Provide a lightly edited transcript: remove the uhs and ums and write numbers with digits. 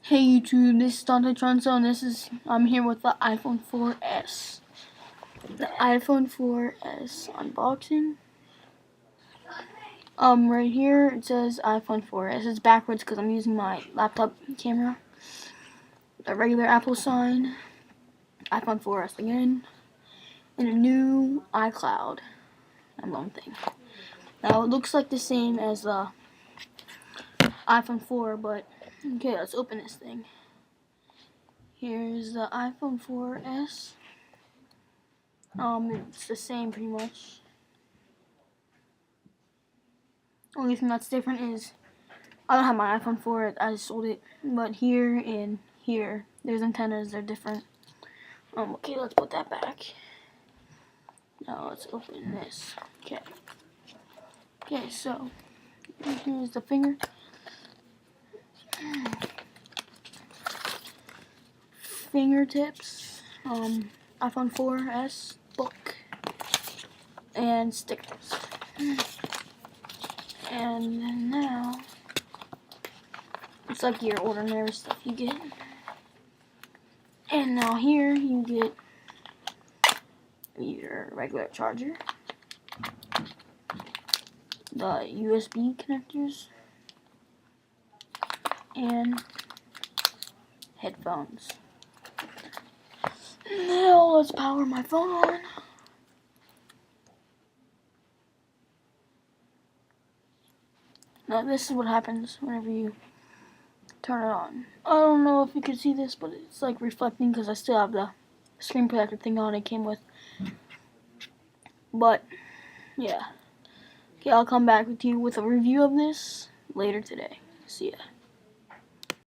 Hey YouTube, this is Dante Tronso, and I'm here with the iPhone 4S. The iPhone 4S unboxing. Right here it says iPhone 4S. It's backwards because I'm using my laptop camera. A regular Apple sign, iPhone 4S again, and a new iCloud. And one thing. Now it looks like the same as the iPhone 4, but okay, let's open this thing. Here's the iPhone 4S. It's the same pretty much. Only thing that's different is I don't have my iPhone 4. I just sold it. But here and here, there's antennas. They're different. Okay, let's put that back. Now let's open this. Okay, so here's the fingertips. iPhone 4S book and stickers. And then now, it's like your ordinary stuff you get. And now here you get your regular charger, the USB connectors, and headphones. Now let's power my phone on. Now this is what happens whenever you turn it on. I don't know if you can see this, but it's like reflecting because I still have the screen protector thing on it came with. But yeah. Okay, I'll come back with you with a review of this later today. See ya.